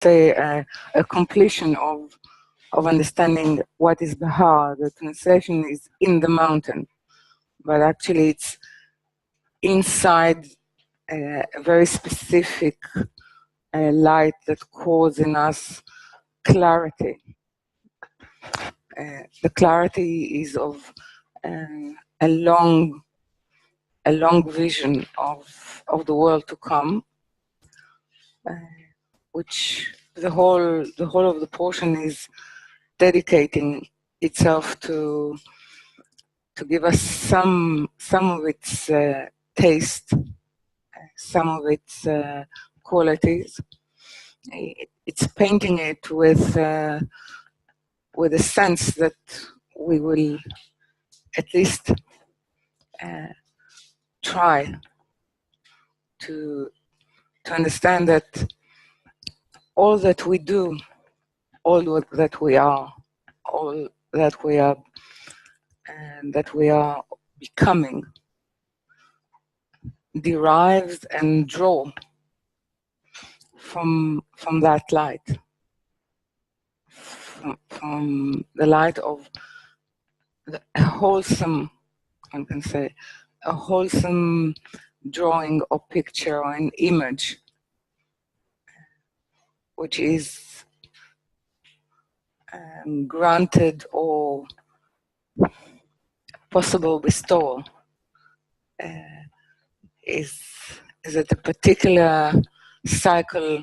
say a completion of understanding what is Behar. The translation is in the mountain, but actually it's inside a very specific light that causes in us clarity. The clarity is of a long vision of the world to come, which the whole of the portion is dedicating itself to give us some of its taste, some of its qualities. It's painting it with a sense that we will at least try to understand that all that we do, all that we are, all that we are, and that we are becoming, derives and draw from that light, from the light of a wholesome, one can say, a wholesome drawing or picture or an image, which is granted or possible bestowal, is at a particular cycle,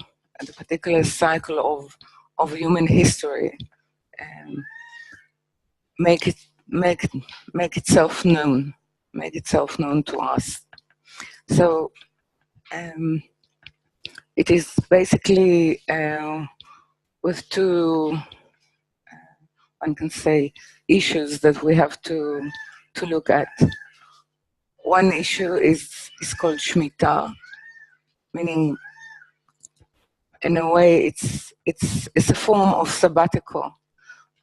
of human history, make itself known to us. So it is basically with two, one can say, issues that we have to look at. One issue is called Shmita, meaning, in a way, it's a form of sabbatical,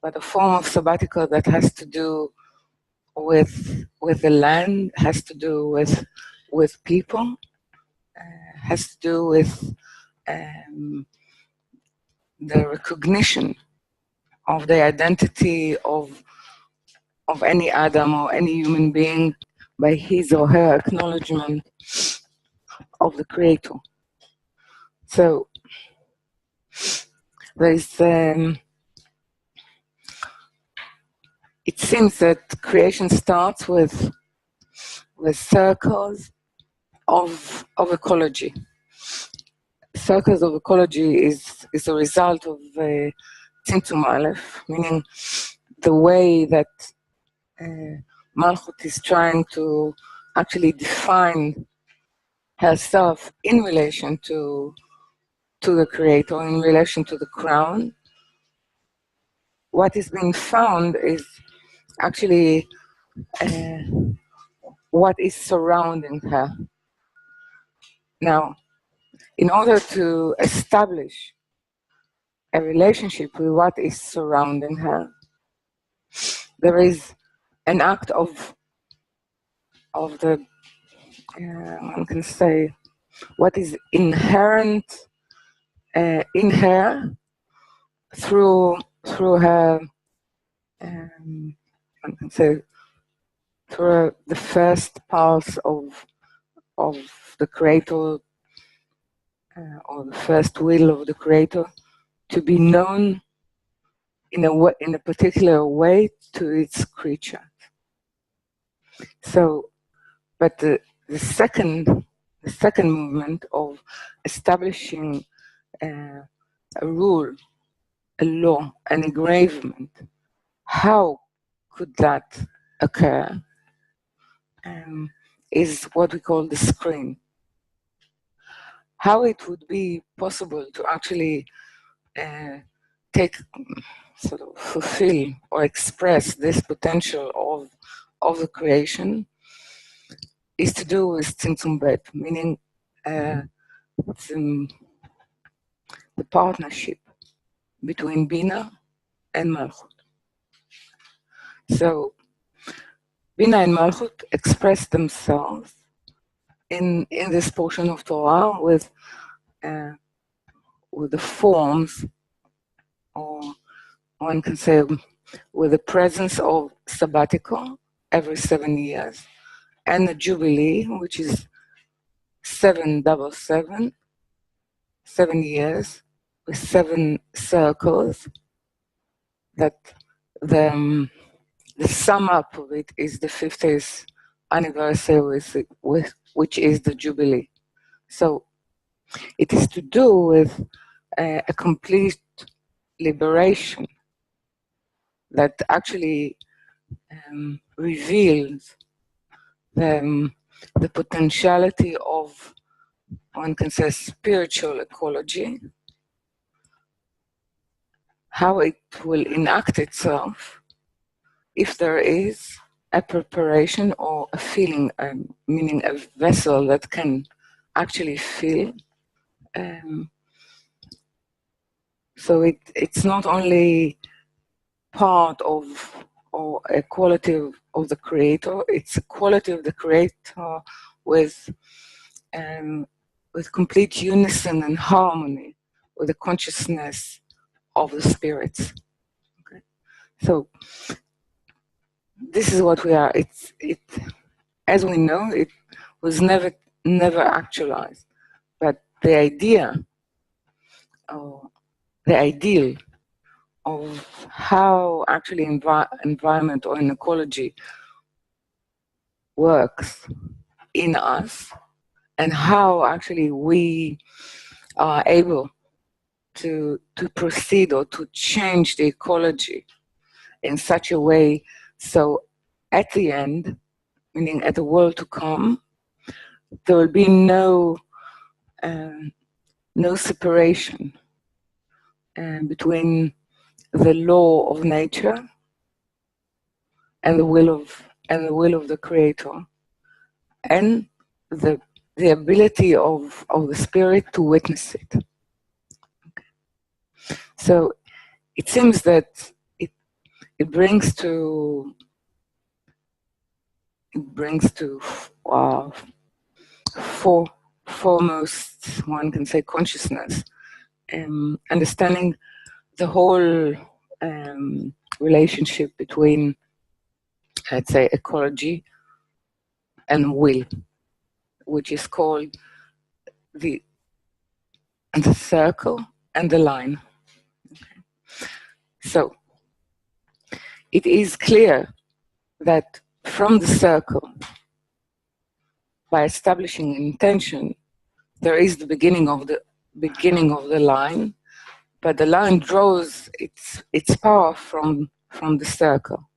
but a form of sabbatical that has to do with the land, has to do with people, has to do with the recognition of the identity of any Adam or any human being by his or her acknowledgement of the Creator. So there's it seems that creation starts with circles of ecology. Circles of ecology is a result of Tzimtzum Aleph, meaning the way that Malchut is trying to actually define herself in relation to the Creator, in relation to the crown. What is being found is actually what is surrounding her. Now, in order to establish a relationship with what is surrounding her, there is an act of the, one can say, what is inherent in her through her, one can say, through the first pulse of the Creator, or the first will of the Creator, to be known in a particular way to its creature. So, but the second movement of establishing a rule, a law, an engravement, how could that occur? Is what we call the screen. How it would be possible to actually fulfill or express this potential of the creation is to do with Tzimtzum Bet, meaning the partnership between Bina and Malchut. So Bina and Malchut express themselves in this portion of Torah with with the forms, or one can say with the presence of sabbatical every 7 years, and the jubilee, which is 777, 7 years with 7 circles, that the sum up of it is the 50th anniversary, which is the jubilee. So it is to do with a complete liberation that actually reveals the potentiality of, one can say, spiritual ecology, how it will enact itself if there is a preparation or a feeling, meaning a vessel that can actually feel. So it's not only part of or a quality of the creator, it's a quality of the creator with complete unison and harmony with the consciousness of the spirits. Okay? So this is what we are. It, as we know, it was never actualized, but the idea, or the ideal of how actually environment or an ecology works in us, and how actually we are able to proceed or to change the ecology in such a way so at the end, meaning at the world to come, there will be no separation between the law of nature and the will of the creator, and the ability of the spirit to witness it. So it seems that it brings to foremost, one can say, consciousness, understanding the whole relationship between, let's say, ecology and will, which is called the circle and the line. Okay. So it is clear that from the circle, by establishing an intention, there is the beginning of the line, but the line draws its power from the circle.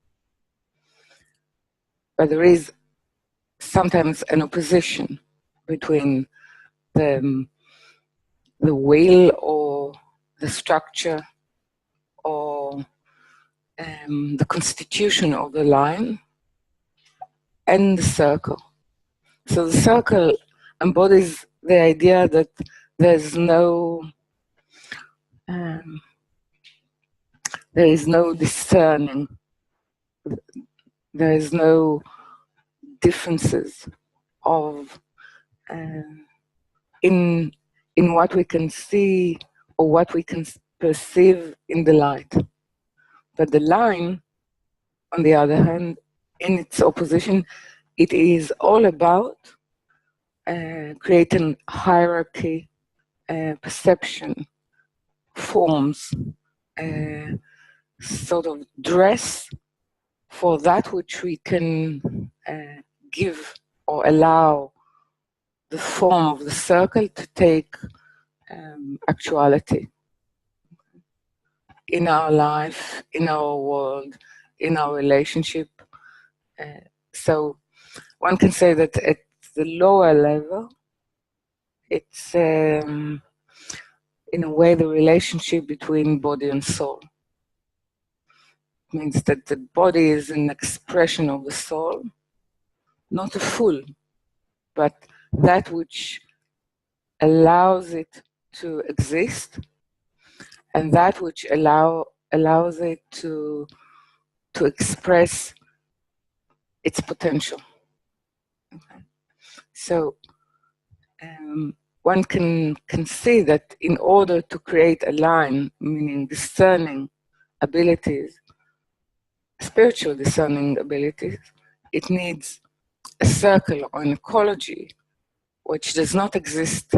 But there is sometimes an opposition between the will or the structure or the constitution of the line and the circle. So the circle embodies the idea that there is no discerning, there is no differences of in what we can see or what we can perceive in the light. But the line, on the other hand, in its opposition, it is all about creating hierarchy, perception, forms, sort of dress for that which we can give or allow the form of the circle to take actuality in our life, in our world, in our relationship. So one can say that at the lower level, it's in a way the relationship between body and soul. It means that the body is an expression of the soul, not a full, but that which allows it to exist, and that which allows it to express its potential. Okay. So one can see that in order to create a line, meaning discerning abilities, spiritual discerning abilities, it needs a circle or an ecology which does not exist,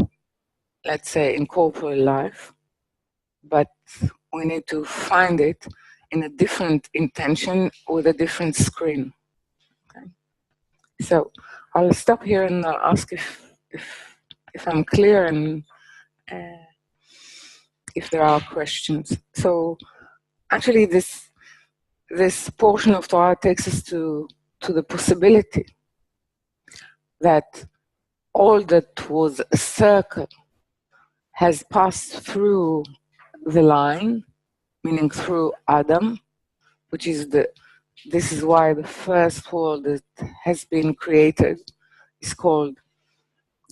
let's say, in corporal life, but we need to find it in a different intention with a different screen. Okay? So I'll stop here and ask if I'm clear and if there are questions. So actually this portion of Torah takes us to the possibility that all that was a circle has passed through the line, meaning through Adam, which is this is why the first world that has been created is called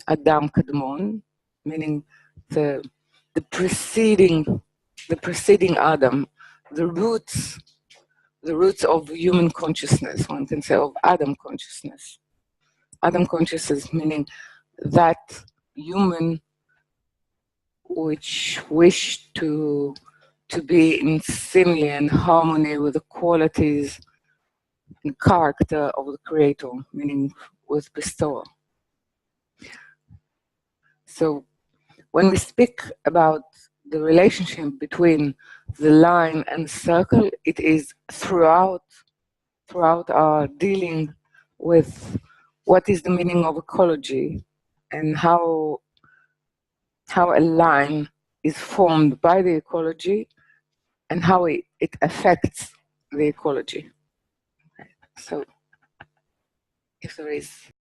Adam Kadmon, meaning the preceding Adam, the roots of human consciousness, one can say, of Adam consciousness. Adam consciousness meaning that human which wished to be in simile and harmony with the qualities and character of the Creator, meaning with bestowal. So when we speak about the relationship between the line and the circle, it is throughout our dealing with what is the meaning of ecology and how a line is formed by the ecology and how it affects the ecology. So if there is